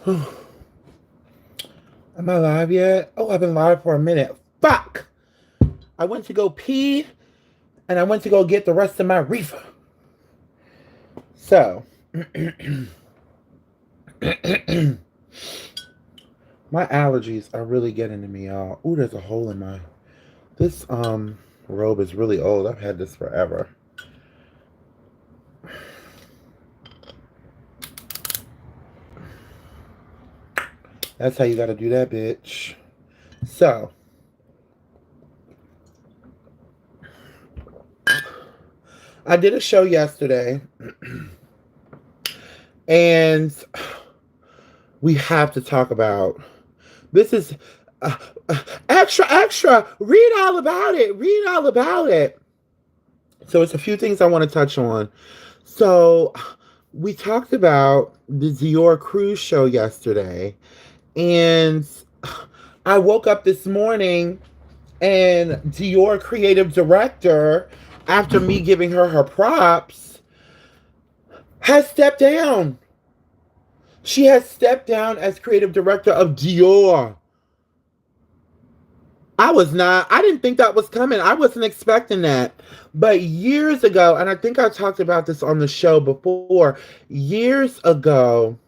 Am I live yet? Oh, I've been live for a minute. Fuck! I went to go pee and I went to go get the rest of my reefer. So, my allergies are really getting to me, y'all. Ooh, there's a hole in my. This robe is really old. I've had this forever. That's how you gotta do that, bitch. So, I did a show yesterday, and we have to talk about this. Is uh, extra, extra. Read all about it. Read all about it. So, it's a few things I want to touch on. So, we talked about the Dior cruise show yesterday, and I woke up this morning and Dior creative director, after me giving her props, has stepped down. She has stepped down as creative director of Dior. I didn't think that was coming. I wasn't expecting that. But years ago, and I think I talked about this on the show before, years ago,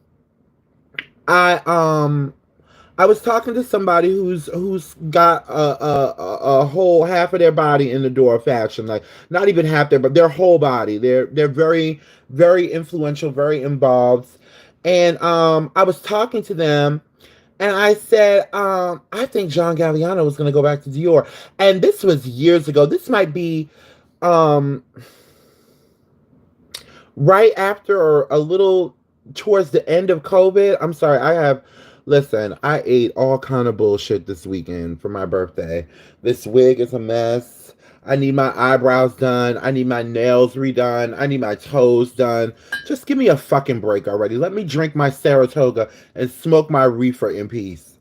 I I was talking to somebody who's got a whole half of their body in the door fashion, like not even half their, but their whole body. They're very very influential, very involved, and I was talking to them, and I said, I think John Galliano was going to go back to Dior, and this was years ago. This might be um right after or a little towards the end of COVID. I'm sorry, listen, I ate all kind of bullshit this weekend for my birthday. This wig is a mess. I need my eyebrows done. I need my nails redone. I need my toes done. Just give me a fucking break already. Let me drink my Saratoga and smoke my reefer in peace.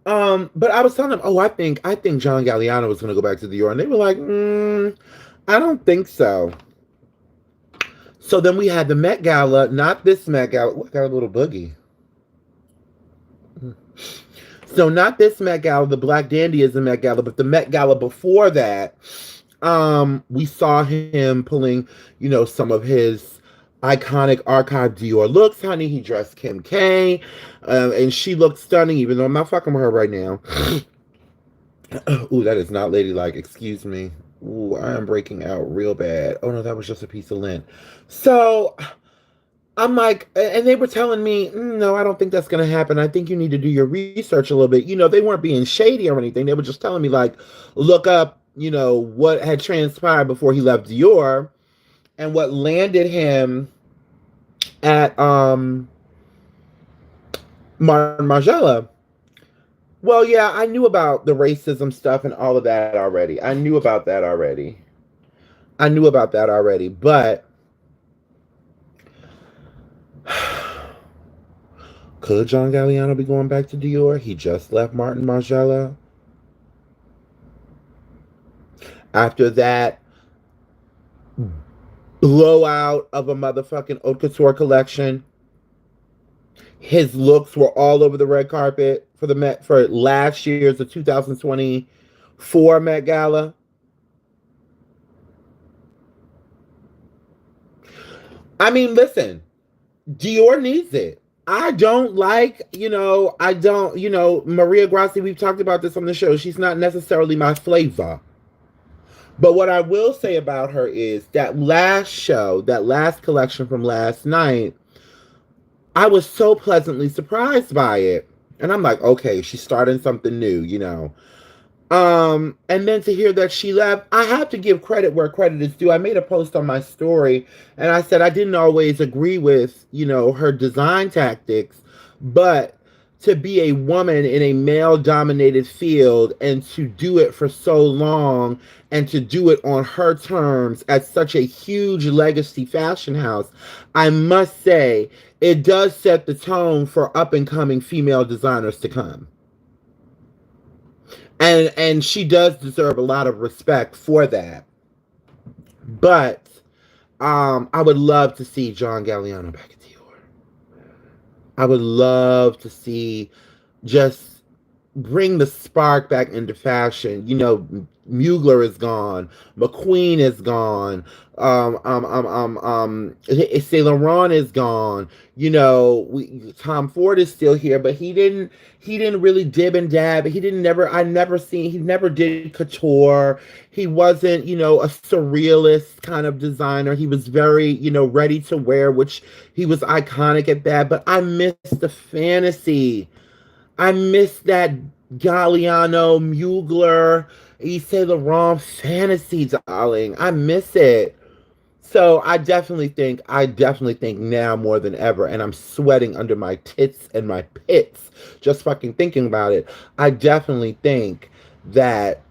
But I was telling them, oh, I think John Galliano was gonna go back to Dior, and they were like, I don't think so. So then we had the Met Gala, not this Met Gala. Ooh, I got a little boogie. So not this Met Gala, the Black Dandy is the Met Gala, but the Met Gala before that, we saw him pulling, some of his iconic archive Dior looks. Honey, he dressed Kim K, and she looked stunning. Even though I'm not fucking with her right now. Ooh, that is not ladylike. Excuse me. Ooh, I am breaking out real bad. Oh no, that was just a piece of lint. So I'm like, and they were telling me, no, I don't think that's going to happen. I think you need to do your research a little bit. They weren't being shady or anything. They were just telling me, like, look up, what had transpired before he left Dior and what landed him at Martin Margiela. Well, yeah, I knew about the racism stuff and all of that already. I knew about that already. I knew about that already. But could John Galliano be going back to Dior? He just left Martin Margiela. After that blowout of a motherfucking haute couture collection, his looks were all over the red carpet for last year's the 2024 Met Gala. I mean, listen, Dior needs it. I don't like, Maria Grassi, we've talked about this on the show. She's not necessarily my flavor. But what I will say about her is that last show, that last collection from last night, I was so pleasantly surprised by it. And I'm like, okay, she's starting something new. And then to hear that she left, I have to give credit where credit is due. I made a post on my story and I said I didn't always agree with, her design tactics, but to be a woman in a male dominated field and to do it for so long and to do it on her terms at such a huge legacy fashion house, I must say it does set the tone for up and coming female designers to come. And she does deserve a lot of respect for that. But I would love to see John Galliano back at Dior. I would love to see just bring the spark back into fashion. You know, Mugler is gone, McQueen is gone, Saint Laurent is gone. You know, Tom Ford is still here, but he didn't really dib and dab. He didn't never I never seen he never did couture. He wasn't, a surrealist kind of designer. He was very, ready to wear, which he was iconic at that. But I miss the fantasy. I miss that Galliano, Mugler, Yves Laurent fantasy, darling. I miss it. So I definitely think now more than ever, and I'm sweating under my tits and my pits just fucking thinking about it. I definitely think that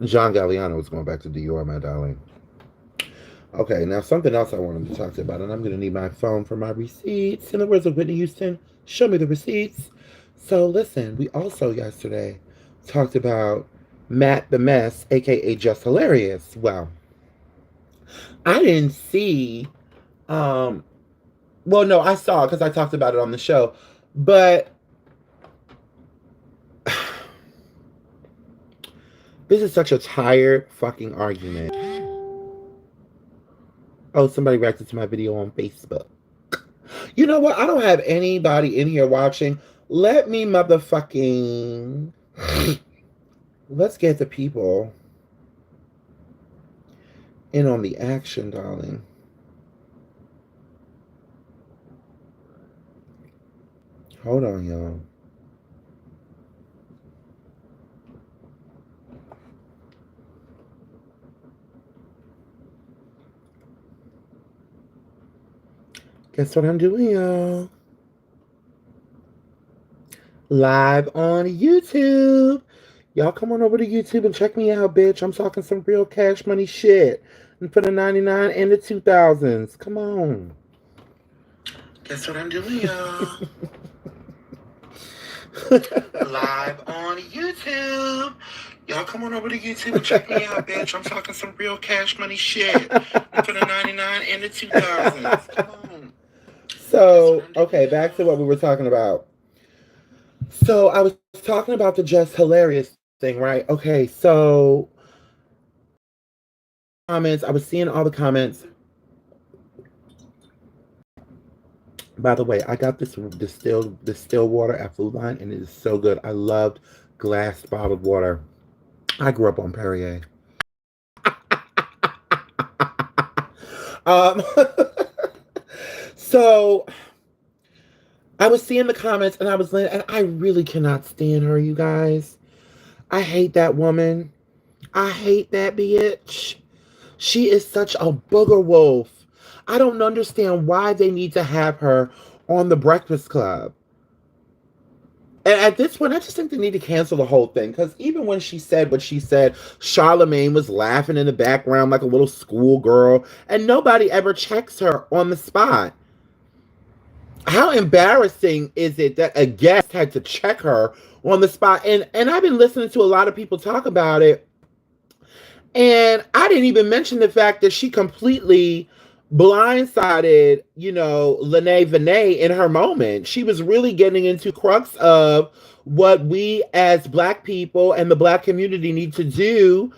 John Galliano is going back to Dior, my darling. Okay, now something else I wanted to talk to you about, and I'm going to need my phone for my receipts. In the words of Whitney Houston, show me the receipts. So listen, we also yesterday talked about Matt the Mess, aka Just Hilarious. Well, I didn't see, um, well, no, I saw it because I talked about it on the show, but this is such a tired fucking argument. Oh, somebody reacted to my video on Facebook. You know what? I don't have anybody in here watching. Let me motherfucking. Let's get the people in on the action, darling. Hold on, y'all. Guess what I'm doing, y'all? Live on YouTube. Y'all come on over to YouTube and check me out, bitch. I'm talking some real cash money shit. And for the 99 and the 2000s. Come on. Guess what I'm doing, y'all? Live on YouTube. Y'all come on over to YouTube and check me out, bitch. I'm talking some real cash money shit. And for the 99 and the 2000s. Come on. So, okay, back to what we were talking about. So I was talking about the Just Hilarious thing, right? Okay, so comments, I was seeing all the comments. By the way, I got this distilled water at Food Line, and it is so good. I loved glass bottled water. I grew up on Perrier. um, so I was seeing the comments, and I really cannot stand her, you guys. I hate that woman. I hate that bitch. She is such a booger wolf. I don't understand why they need to have her on the Breakfast Club. And at this point, I just think they need to cancel the whole thing. Because even when she said what she said, Charlemagne was laughing in the background like a little schoolgirl. And nobody ever checks her on the spot. How embarrassing is it that a guest had to check her on the spot? And I've been listening to a lot of people talk about it. And I didn't even mention the fact that she completely blindsided, Lene Vinay in her moment. She was really getting into crux of what we as Black people and the Black community need to do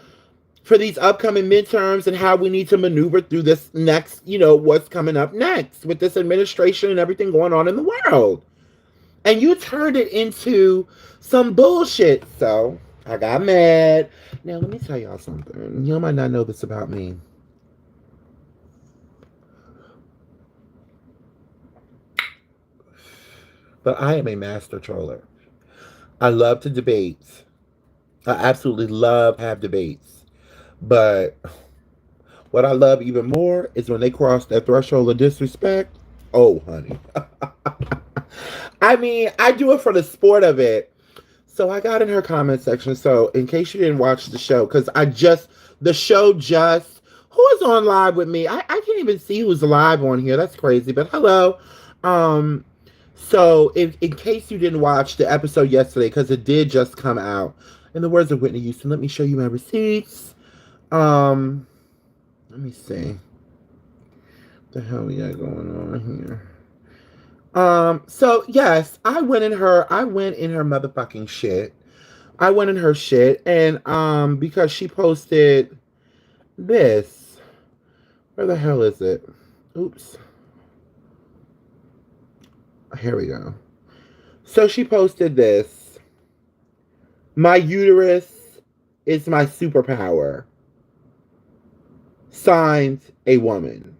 for these upcoming midterms and how we need to maneuver through this next, what's coming up next with this administration and everything going on in the world. And you turned it into some bullshit. So I got mad. Now, let me tell y'all something. Y'all might not know this about me. But I am a master troller. I love to debate. I absolutely love to have debates. But what I love even more is when they cross that threshold of disrespect. Oh, honey. I mean, I do it for the sport of it. So I got in her comment section. So in case you didn't watch the show, because the show who is on live with me? I can't even see who's live on here. That's crazy. But hello. So in case you didn't watch the episode yesterday, because it did just come out, in the words of Whitney Houston, let me show you my receipts. Um, let me see. What the hell we got going on here? So yes, I went in her motherfucking shit. I went in her shit and because she posted this. Where the hell is it? Oops. Here we go. So she posted this. My uterus is my superpower. Signed, a woman.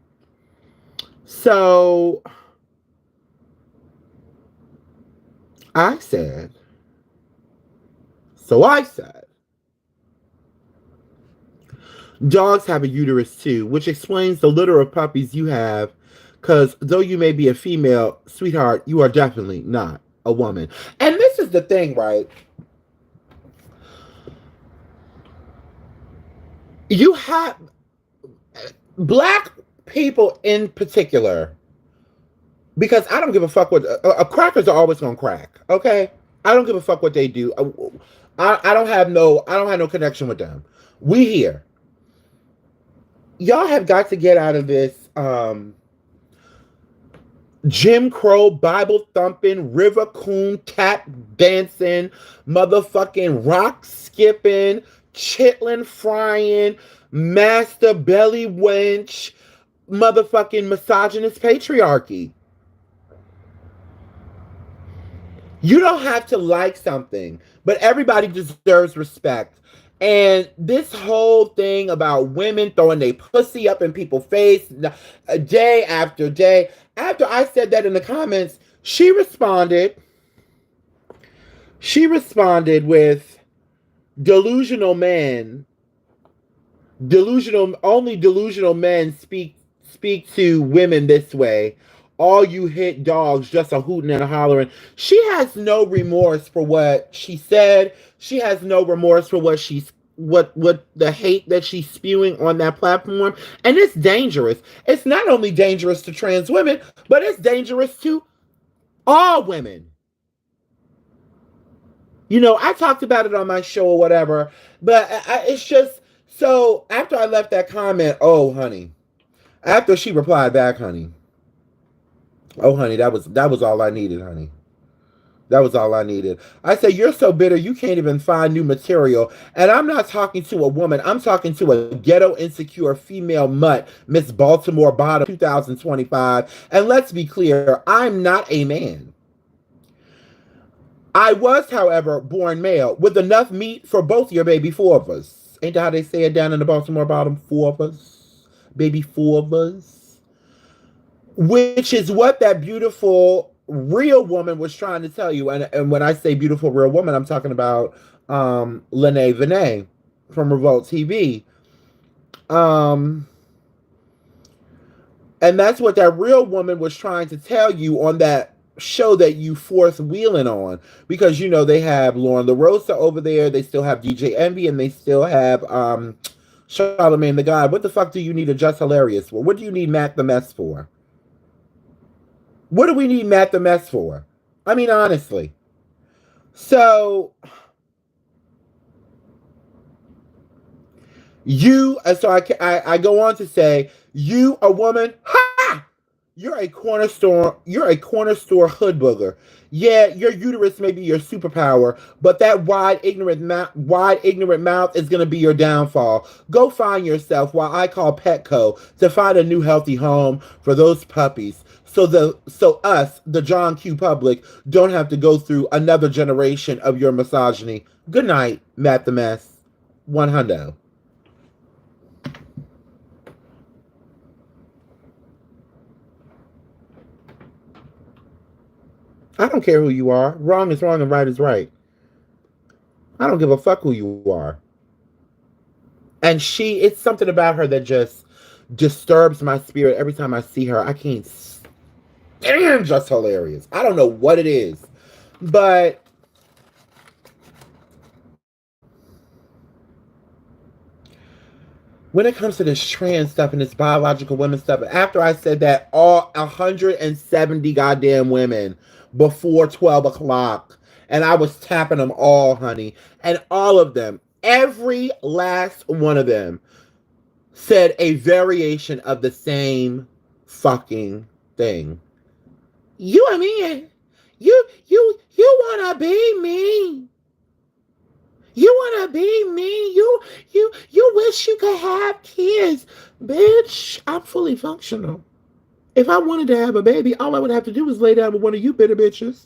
So I said, I said, dogs have a uterus too, which explains the litter of puppies you have. Because though you may be a female, sweetheart, you are definitely not a woman. And this is the thing, right? You have black people in particular, because I don't give a fuck what crackers are always gonna crack. Okay, I don't give a fuck what they do. I don't have no connection with them. We here. Y'all have got to get out of this Jim Crow, Bible thumping, river coon, tap dancing, motherfucking rock skipping, chitlin frying, master belly wench, motherfucking misogynist patriarchy. You don't have to like something, but everybody deserves respect. And this whole thing about women throwing their pussy up in people's face day after day. After I said that in the comments, she responded. She responded with delusional men. Delusional men speak to women this way. All you hit dogs just a hooting and a hollering. She has no remorse for what she said. She has no remorse for what the hate that she's spewing on that platform. And it's dangerous. It's not only dangerous to trans women, but it's dangerous to all women. You know, I talked about it on my show or whatever, but it's just so after I left that comment, oh honey, after she replied back, honey, oh honey, that was all I needed, honey. That was all I needed. I said, you're so bitter, you can't even find new material. And I'm not talking to a woman. I'm talking to a ghetto insecure female mutt, Miss Baltimore Bottom 2025. And let's be clear, I'm not a man. I was, however, born male with enough meat for both your baby four of us. Ain't that how they say it down in the Baltimore Bottom? Four of us. Baby four of us. Which is what that beautiful real woman was trying to tell you. And when I say beautiful real woman, I'm talking about Lene Vinay from Revolt TV. And that's what that real woman was trying to tell you on that show that you fourth wheeling on, because you know they have Lauren LaRosa over there, they still have DJ Envy, and they still have Charlamagne the God. What the fuck do you need a Just Hilarious for? What do you need Matt the Mess for? What do we need Matt the Mess for? I mean, honestly. So I go on to say, you a woman, ha! You're a corner store hood booger. Yeah, your uterus may be your superpower, but that wide ignorant mouth is gonna be your downfall. Go find yourself while I call Petco to find a new healthy home for those puppies. So us, the John Q public, don't have to go through another generation of your misogyny. Good night, Matt the Mess. 100. I don't care who you are. Wrong is wrong and right is right. I don't give a fuck who you are. And it's something about her that just disturbs my spirit every time I see her. I can't stand Just Hilarious. I don't know what it is. But when it comes to this trans stuff and this biological women stuff, after I said that, all 170 goddamn women before 12 o'clock, and I was tapping them all, honey, and all of them, every last one of them, said a variation of the same fucking thing. You I mean you wanna be me. You wanna be me. You wish you could have kids. Bitch, I'm fully functional. If I wanted to have a baby, all I would have to do is lay down with one of you bitter bitches.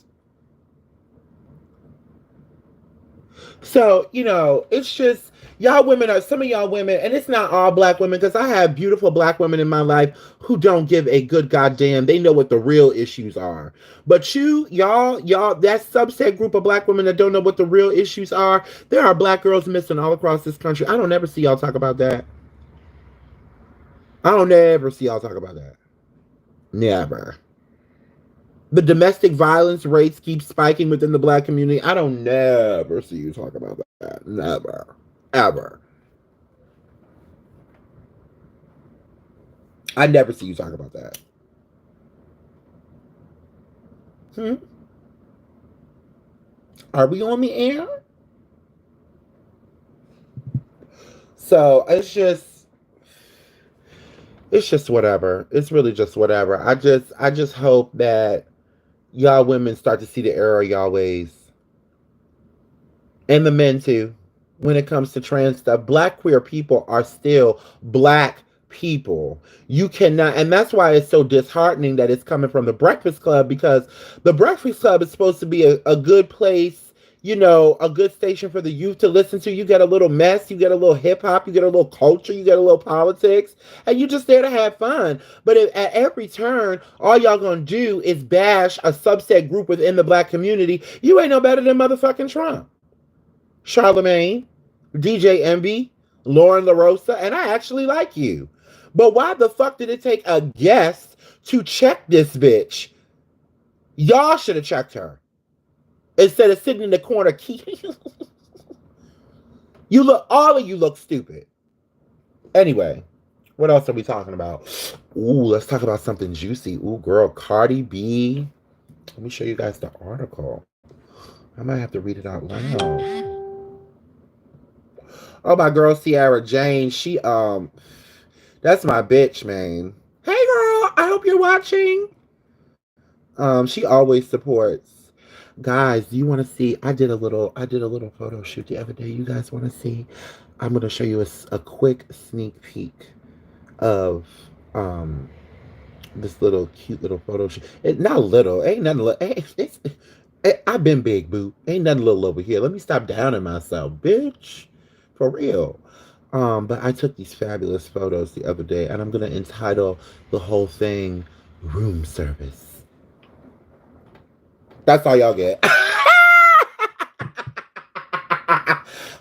So, it's just y'all women are some of y'all women, and it's not all black women, because I have beautiful black women in my life who don't give a good goddamn. They know what the real issues are. But y'all, that subset group of black women that don't know what the real issues are, there are black girls missing all across this country. I don't ever see y'all talk about that. I don't ever see y'all talk about that. Never. The domestic violence rates keep spiking within the black community. I don't never see you talk about that. Never. Ever. I never see you talk about that. Hmm? Are we on the air? So it's just whatever. It's really just whatever. I just hope that y'all women start to see the error of y'all ways. And the men too. When it comes to trans stuff, black queer people are still black people. You cannot, and that's why it's so disheartening that it's coming from the Breakfast Club, because the Breakfast Club is supposed to be a good place, a good station for the youth to listen to. You get a little mess, you get a little hip hop, you get a little culture, you get a little politics, and you just there to have fun. But if, at every turn, all y'all gonna do is bash a subset group within the black community, you ain't no better than motherfucking Trump, Charlemagne, DJ Envy, Lauren LaRosa, and I actually like you. But why the fuck did it take a guest to check this bitch? Y'all should have checked her instead of sitting in the corner. All of you look stupid. Anyway, what else are we talking about? Ooh, let's talk about something juicy. Ooh, girl, Cardi B. Let me show you guys the article. I might have to read it out loud. Oh, my girl Ciara Jane, that's my bitch, man. Hey girl, I hope you're watching. She always supports. Guys, do you want to see? I did a little photo shoot the other day. You guys want to see? I'm gonna show you a quick sneak peek of this little cute little photo shoot. Not little, ain't nothing little. I've been big, boo. Ain't nothing little over here. Let me stop downing myself, bitch. For real. But I took these fabulous photos the other day, and I'm gonna entitle the whole thing "Room Service." That's all y'all get.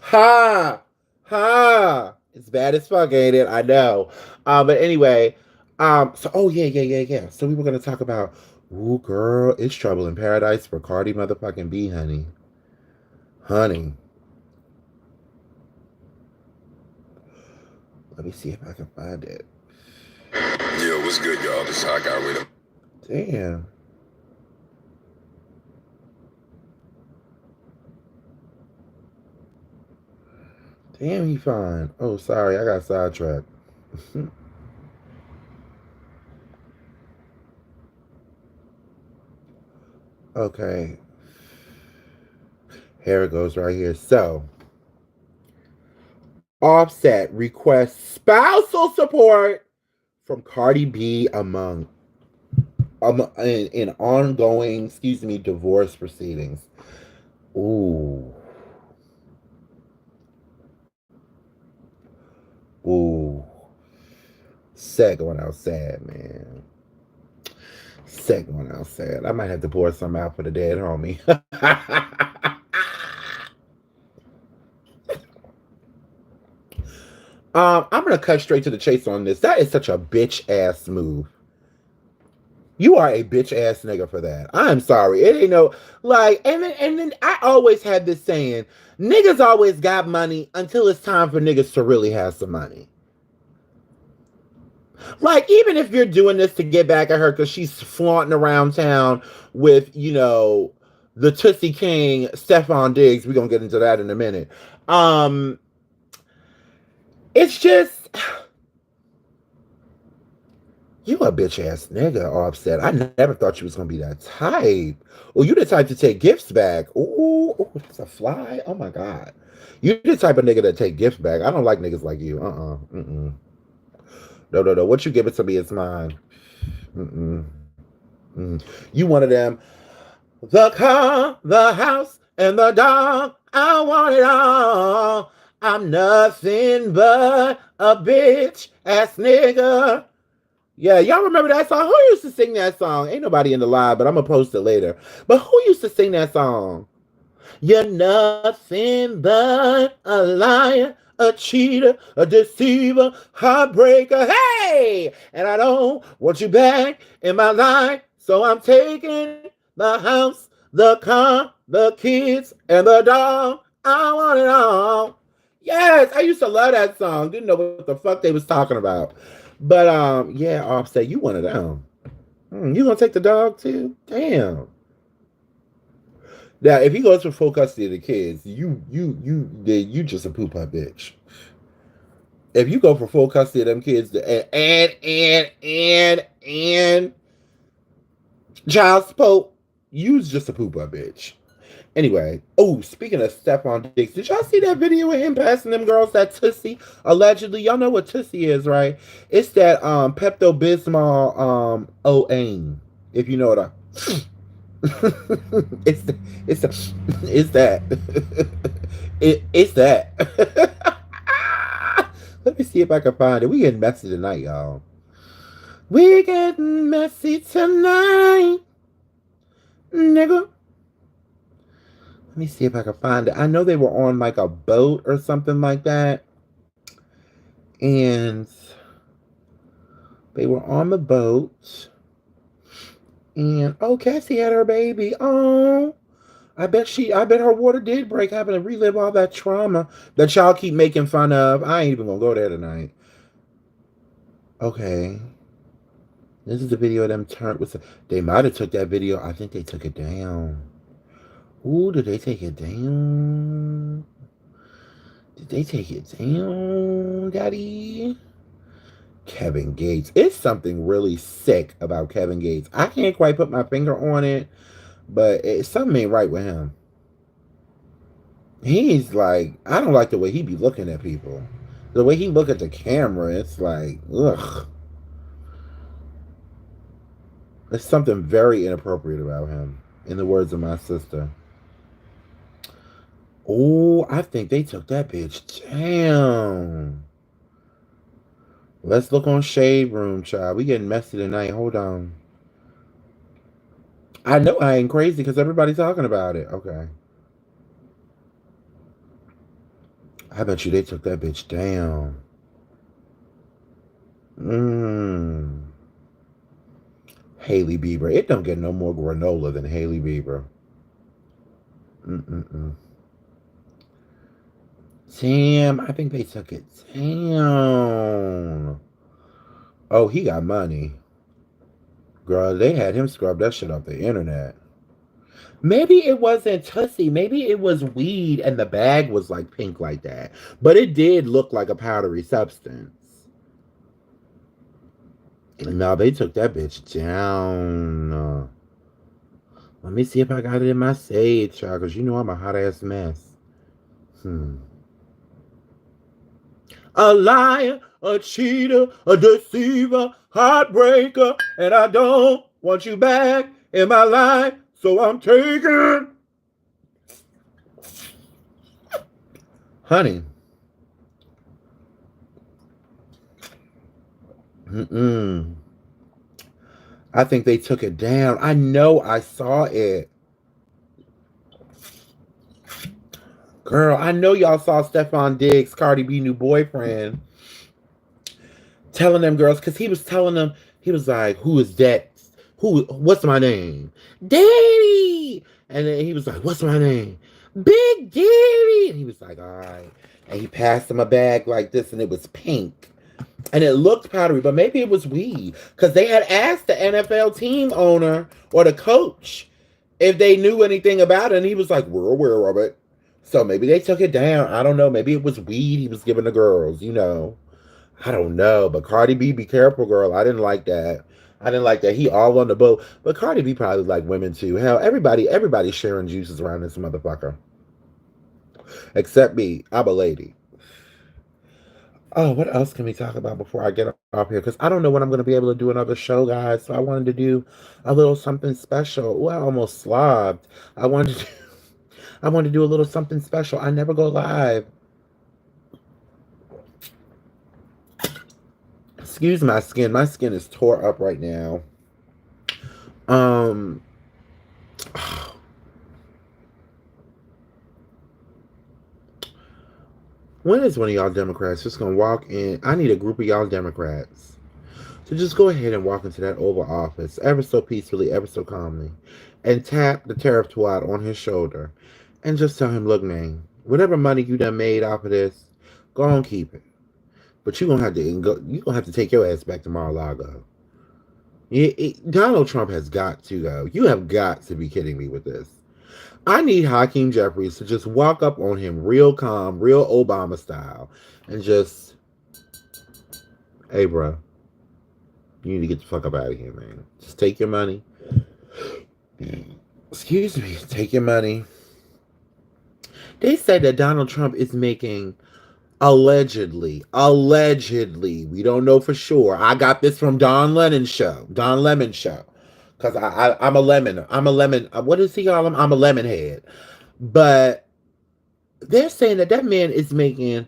Ha! Ha! It's bad as fuck, ain't it? I know. But anyway, oh yeah. So we were gonna talk about, ooh girl, it's trouble in paradise for Cardi motherfucking B, honey. Honey. Let me see if I can find it. Yeah, what's good, y'all? This is how I got rid of. Damn. Damn, he fine. Oh, sorry, I got sidetracked. Okay. Here it goes right here. So, Offset requests spousal support from Cardi B in ongoing, divorce proceedings. Ooh. Ooh. Set going out sad, man. Set going out sad. I might have to pour some out for the dead homie. I'm gonna cut straight to the chase on this. That is such a bitch ass move. You are a bitch ass nigga for that. I'm sorry. It ain't no and then I always had this saying, niggas always got money until it's time for niggas to really have some money. Like, even if you're doing this to get back at her because she's flaunting around town with, the Tootsie King, Stephon Diggs, we're gonna get into that in a minute. It's just You a bitch ass nigga, Offset. I never thought you was gonna be that type. Oh, you the type to take gifts back. Ooh, it's a fly. Oh my god. You the type of nigga that take gifts back. I don't like niggas like you. Mm-mm. No, no, no. What you give it to me is mine. Mm-mm. You one of them. The car, the house, and the dog. I want it all. I'm nothing but a bitch ass nigga. Yeah, y'all remember that song? Who used to sing that song? Ain't nobody in the live, but I'm gonna post it later. But who used to sing that song? You're nothing but a liar, a cheater, a deceiver, heartbreaker. Hey! And I don't want you back in my life, so I'm taking the house, the car, the kids, and the dog. I want it all. Yes, I used to love that song. Didn't know what the fuck they was talking about. But yeah, Offset, you one of them. You gonna take the dog too? Damn. Now, if he goes for full custody of the kids, you just a poop putt bitch. If you go for full custody of them kids and child support, you's just a poop putt bitch. Anyway, oh, speaking of Stephon Diggs, did y'all see that video of him passing them girls that Tussie? Allegedly, y'all know what Tussie is, right? It's that Pepto Bismol O-Ain, if you know what I. it's the, it's that it's that. Let me see if I can find it. We getting messy tonight, y'all. We getting messy tonight, nigga. Let me see if I can find it. I know they were on like a boat or something like that, and they were on the boat. And oh, Cassie had her baby. Oh, I bet her water did break, having to relive all that trauma that y'all keep making fun of. I ain't even gonna go there tonight. Okay. This is the video of them turned with. They might have took that video. I think they took it down. Ooh, did they take it down? Did they take it down, Daddy? Kevin Gates. It's something really sick about Kevin Gates. I can't quite put my finger on it, but something ain't right with him. He's like, I don't like the way he be looking at people. The way he look at the camera, it's like, ugh. There's something very inappropriate about him, in the words of my sister. Oh, I think they took that bitch down. Let's look on Shade Room, child. We getting messy tonight. Hold on. I know I ain't crazy because everybody's talking about it. Okay. I bet you they took that bitch down. Hailey Bieber. It don't get no more granola than Hailey Bieber. Damn, I think they took it down. Oh, he got money. Girl, they had him scrub that shit off the internet. Maybe it wasn't Tussie. Maybe it was weed and the bag was like pink like that. But it did look like a powdery substance. No, they took that bitch down. Let me see if I got it in my save, child, because you know I'm a hot ass mess. A liar, a cheater, a deceiver, heartbreaker, and I don't want you back in my life, so I'm taking. Honey. I think they took it down. I know I saw it. Girl, I know y'all saw Stephon Diggs, Cardi B new boyfriend, telling them girls, because he was telling them, he was like, who is that? What's my name? Daddy! And then he was like, what's my name? Big Daddy! And he was like, all right. And he passed him a bag like this, and it was pink. And it looked powdery, but maybe it was weed. Because they had asked the NFL team owner or the coach if they knew anything about it, and he was like, we're aware of it. So maybe they took it down. I don't know. Maybe it was weed he was giving the girls, you know. I don't know, but Cardi B, be careful, girl. I didn't like that. I didn't like that. He all on the boat, but Cardi B probably like women too. Hell, everybody's sharing juices around this motherfucker, except me. I'm a lady. Oh, what else can we talk about before I get off here? Because I don't know when I'm going to be able to do another show, guys. So I wanted to do a little something special. Well, I almost slobbed. I wanted to. I wanted to do a little something special. I never go live. Excuse my skin. My skin is tore up right now. Um, when is one of y'all Democrats just gonna walk in? I need a group of y'all Democrats to just go ahead and walk into that Oval Office ever so peacefully, ever so calmly, and tap the tariff twat on his shoulder and just tell him, look, man, whatever money you done made off of this, go on keep it. But you gonna have to take your ass back to Mar-a-Lago. Donald Trump has got to go. You have got to be kidding me with this. I need Hakeem Jeffries to just walk up on him real calm, real Obama style, and just, hey, bro, you need to get the fuck up out of here, man. Just take your money. Excuse me, take your money. They say that Donald Trump is making allegedly, we don't know for sure. I got this from Don Lemon show. Because I'm a lemon, what does he call him? I'm a lemon head. But they're saying that man is making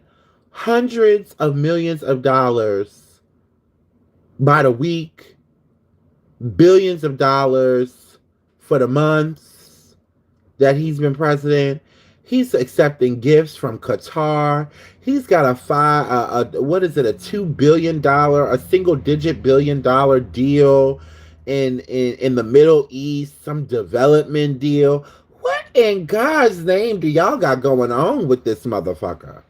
hundreds of millions of dollars by the week, billions of dollars for the months that he's been president. He's accepting gifts from Qatar. He's got a $2 billion, a single-digit $1 billion deal in the Middle East, some development deal. What in God's name do y'all got going on with this motherfucker?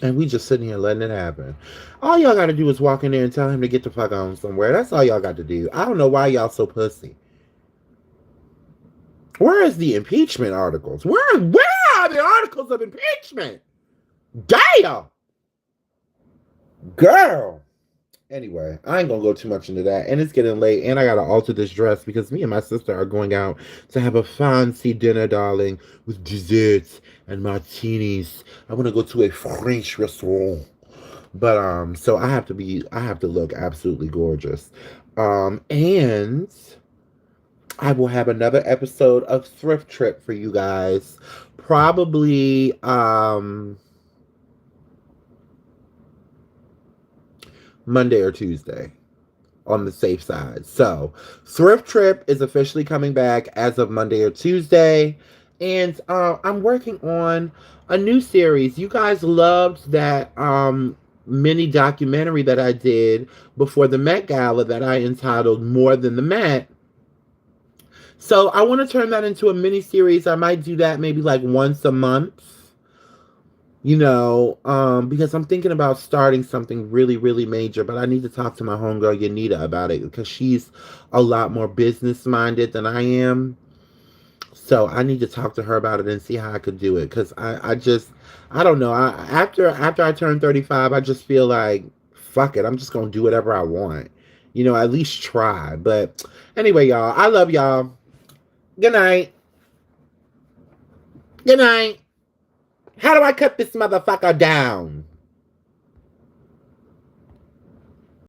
And we just sitting here letting it happen. All y'all got to do is walk in there and tell him to get the fuck on somewhere. That's all y'all got to do. I don't know why y'all so pussy. Where is the impeachment articles? Where are the articles of impeachment? Damn! Girl! Anyway, I ain't gonna go too much into that. And it's getting late, and I gotta alter this dress because me and my sister are going out to have a fancy dinner, darling, with desserts and martinis. I wanna go to a French restaurant. But so I have to look absolutely gorgeous. And I will have another episode of Thrift Trip for you guys. Probably Monday or Tuesday on the safe side. So, Thrift Trip is officially coming back as of Monday or Tuesday. And I'm working on a new series. You guys loved that mini documentary that I did before the Met Gala that I entitled More Than the Met. So I want to turn that into a mini series. I might do that maybe like once a month. Because I'm thinking about starting something really, really major, but I need to talk to my homegirl Yanita about it because she's a lot more business minded than I am. So I need to talk to her about it and see how I could do it. Because I don't know. After I turn 35, I just feel like, fuck it. I'm just going to do whatever I want. At least try. But anyway, y'all, I love y'all. Good night. Good night. How do I cut this motherfucker down?